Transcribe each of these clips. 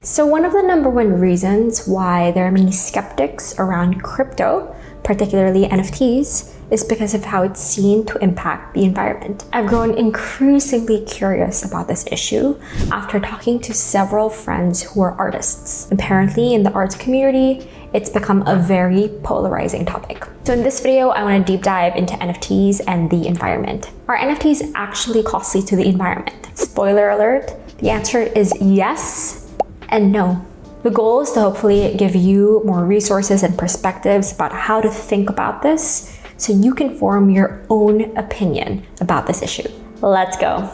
So one of the number one reasons why there are many skeptics around crypto, particularly NFTs, is because of how it's seen to impact the environment. I've grown increasingly curious about this issue after talking to several friends who are artists. Apparently, in the arts community, it's become a very polarizing topic. So in this video, I want to deep dive into NFTs and the environment. Are NFTs actually costly to the environment? Spoiler alert, the answer is yes and no. The goal is to hopefully give you more resources and perspectives about how to think about this so you can form your own opinion about this issue. Let's go.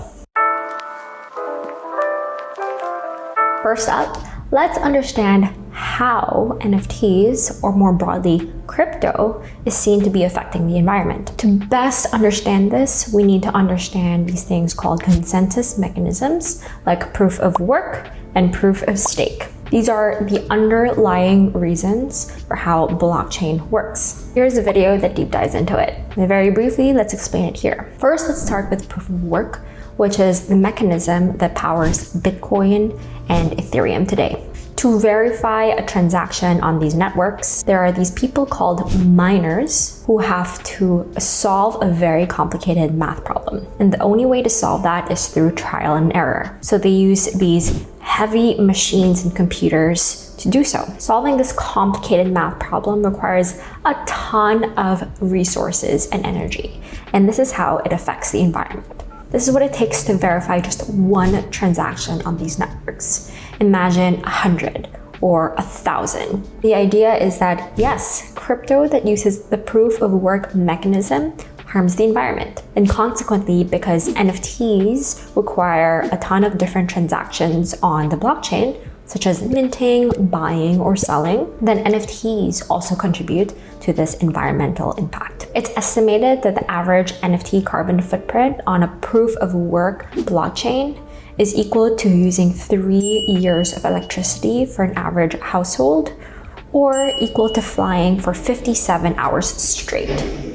First up, let's understand how NFTs, or more broadly, crypto, is seen to be affecting the environment. To best understand this, we need to understand these things called consensus mechanisms, like proof of work and proof of stake. These are the underlying reasons for how blockchain works. Here's a video that deep dives into it. And very briefly, let's explain it here. First, let's start with proof of work, which is the mechanism that powers Bitcoin and Ethereum today. To verify a transaction on these networks, there are these people called miners who have to solve a very complicated math problem. And the only way to solve that is through trial and error. So they use these heavy machines and computers to do so. Solving this complicated math problem requires a ton of resources and energy. And this is how it affects the environment. This is what it takes to verify just one transaction on these networks. Imagine 100 or 1,000. The idea is that, yes, crypto that uses the proof of work mechanism harms the environment. And consequently, because NFTs require a ton of different transactions on the blockchain, such as minting, buying, or selling, then NFTs also contribute to this environmental impact. It's estimated that the average NFT carbon footprint on a proof of work blockchain is equal to using 3 years of electricity for an average household, or equal to flying for 57 hours straight.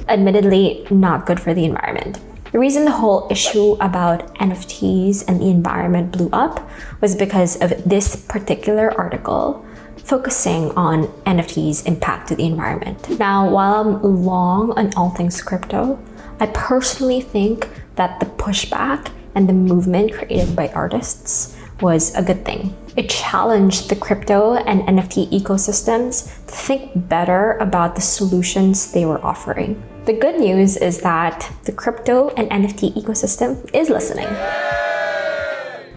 Admittedly, not good for the environment. The reason the whole issue about NFTs and the environment blew up was because of this particular article focusing on NFTs' impact to the environment. Now, while I'm long on all things crypto, I personally think that the pushback and the movement created by artists was a good thing. It challenged the crypto and NFT ecosystems to think better about the solutions they were offering. The good news is that the crypto and NFT ecosystem is listening.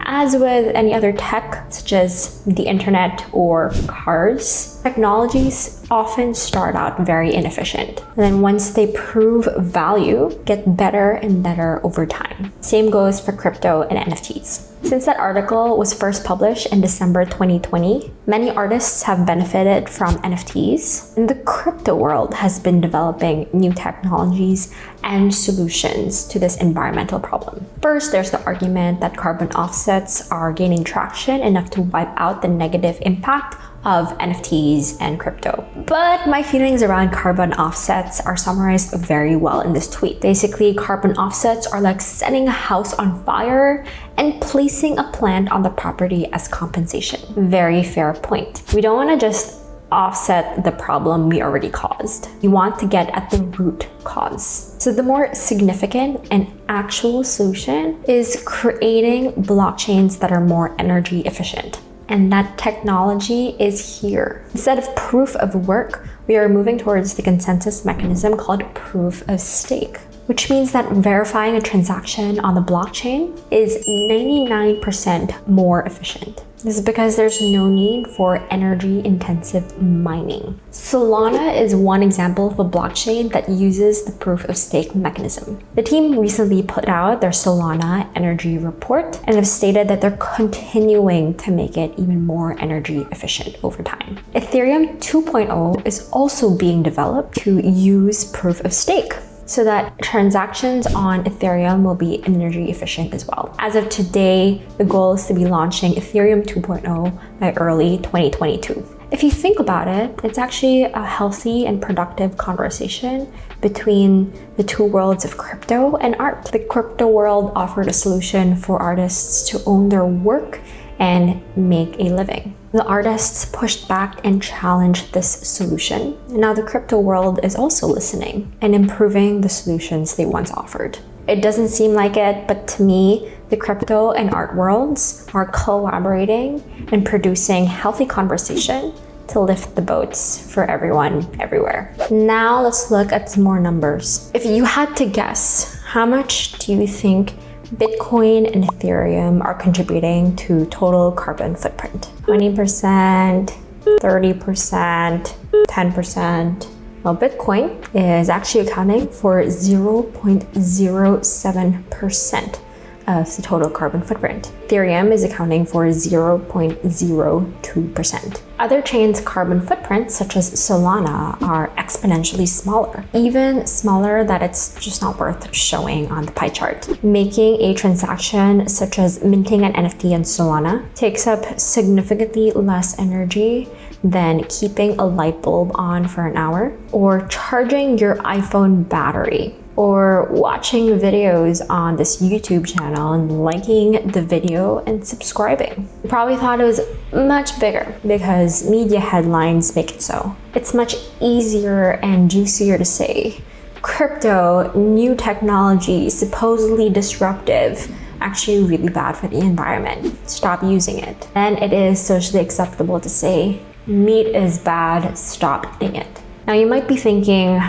As with any other tech, such as the internet or cars, technologies often start out very inefficient. And then once they prove value, get better and better over time. Same goes for crypto and NFTs. Since that article was first published in December 2020, many artists have benefited from NFTs, and the crypto world has been developing new technologies and solutions to this environmental problem. First, there's the argument that carbon offsets are gaining traction enough to wipe out the negative impact of NFTs and crypto. But my feelings around carbon offsets are summarized very well in this tweet. Basically, carbon offsets are like setting a house on fire and placing a plant on the property as compensation. Very fair point. We don't want to just offset the problem we already caused. We want to get at the root cause. So the more significant and actual solution is creating blockchains that are more energy efficient. And that technology is here. Instead of proof of work, we are moving towards the consensus mechanism called proof of stake, which means that verifying a transaction on the blockchain is 99% more efficient. This is because there's no need for energy-intensive mining. Solana is one example of a blockchain that uses the proof of stake mechanism. The team recently put out their Solana energy report and have stated that they're continuing to make it even more energy efficient over time. Ethereum 2.0 is also being developed to use proof of stake, so that transactions on Ethereum will be energy efficient as well. As of today, the goal is to be launching Ethereum 2.0 by early 2022. If you think about it, it's actually a healthy and productive conversation between the two worlds of crypto and art. The crypto world offered a solution for artists to own their work and make a living. The artists pushed back and challenged this solution. And now the crypto world is also listening and improving the solutions they once offered. It doesn't seem like it, but to me, the crypto and art worlds are collaborating and producing healthy conversation to lift the boats for everyone, everywhere. Now let's look at some more numbers. If you had to guess, how much do you think Bitcoin and Ethereum are contributing to total carbon footprint? 20%, 30%, 10%? Well, Bitcoin is actually accounting for 0.07% of the total carbon footprint. Ethereum is accounting for 0.02%. Other chains' carbon footprints, such as Solana, are exponentially smaller, even smaller that it's just not worth showing on the pie chart. Making a transaction such as minting an NFT in Solana takes up significantly less energy than keeping a light bulb on for an hour, or charging your iPhone battery, or watching videos on this YouTube channel and liking the video and subscribing. You probably thought it was much bigger because media headlines make it so. It's much easier and juicier to say, crypto, new technology, supposedly disruptive, actually really bad for the environment. Stop using it. And it is socially acceptable to say, meat is bad, stop eating it. Now you might be thinking,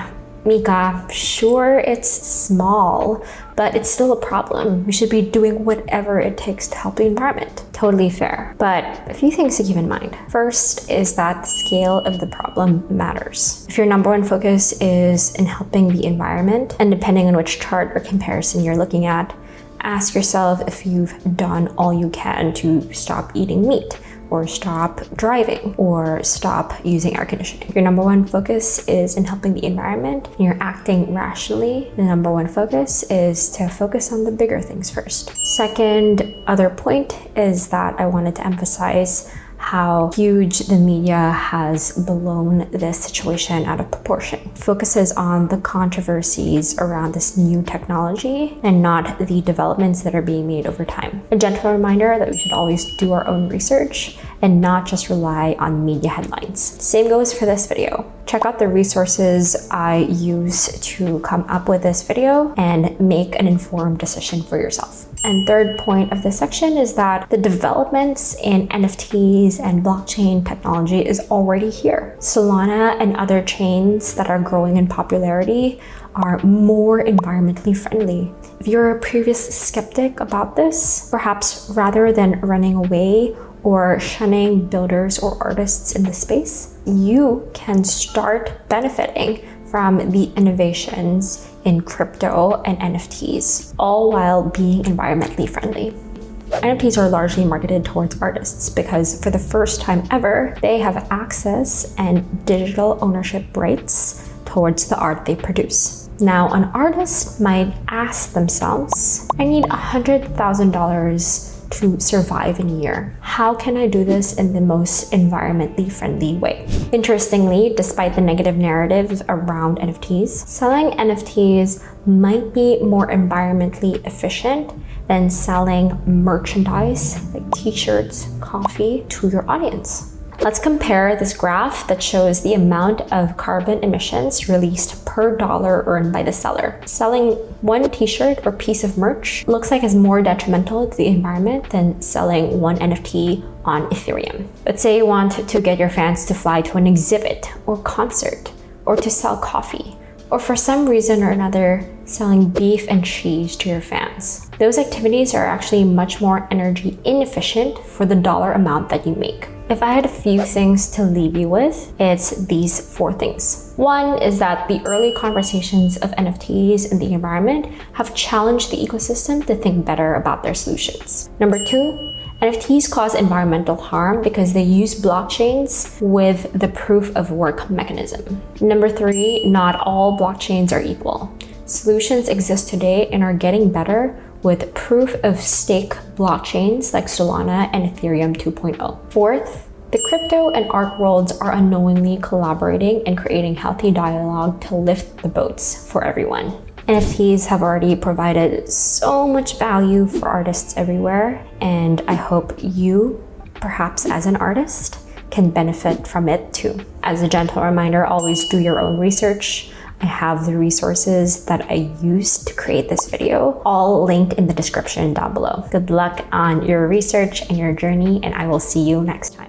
Mika, sure it's small, but it's still a problem. We should be doing whatever it takes to help the environment. Totally fair. But a few things to keep in mind. First is that the scale of the problem matters. If your number one focus is in helping the environment, and depending on which chart or comparison you're looking at, ask yourself if you've done all you can to stop eating meat, or stop driving, or stop using air conditioning. Your number one focus is in helping the environment, and you're acting rationally. The number one focus is to focus on the bigger things first. Second, other point is that I wanted to emphasize how huge the media has blown this situation out of proportion. Focuses on the controversies around this new technology and not the developments that are being made over time. A gentle reminder that we should always do our own research and not just rely on media headlines. Same goes for this video. Check out the resources I use to come up with this video and make an informed decision for yourself. And third point of this section is that the developments in NFTs and blockchain technology is already here. Solana and other chains that are growing in popularity are more environmentally friendly. If you're a previous skeptic about this, perhaps rather than running away or shunning builders or artists in the space, you can start benefiting from the innovations in crypto and NFTs, all while being environmentally friendly. NFTs are largely marketed towards artists because for the first time ever, they have access and digital ownership rights towards the art they produce. Now, an artist might ask themselves, I need $100,000 to survive in a year. How can I do this in the most environmentally friendly way? Interestingly, despite the negative narrative around NFTs, selling NFTs might be more environmentally efficient than selling merchandise like t-shirts, coffee to your audience. Let's compare this graph that shows the amount of carbon emissions released per dollar earned by the seller. Selling one t-shirt or piece of merch looks like it's more detrimental to the environment than selling one NFT on Ethereum. Let's say you want to get your fans to fly to an exhibit or concert, or to sell coffee, or for some reason or another, selling beef and cheese to your fans. Those activities are actually much more energy inefficient for the dollar amount that you make. If I had a few things to leave you with, it's these 4 things. One is that the early conversations of NFTs in the environment have challenged the ecosystem to think better about their solutions. Number 2, NFTs cause environmental harm because they use blockchains with the proof of work mechanism. Number 3, not all blockchains are equal. Solutions exist today and are getting better with proof of stake blockchains like Solana and Ethereum 2.0. Fourth, the crypto and art worlds are unknowingly collaborating and creating healthy dialogue to lift the boats for everyone. NFTs have already provided so much value for artists everywhere, and I hope you perhaps as an artist, can benefit from it too. As a gentle reminder, always do your own research. I have the resources that I used to create this video, all linked in the description down below. Good luck on your research and your journey, and I will see you next time.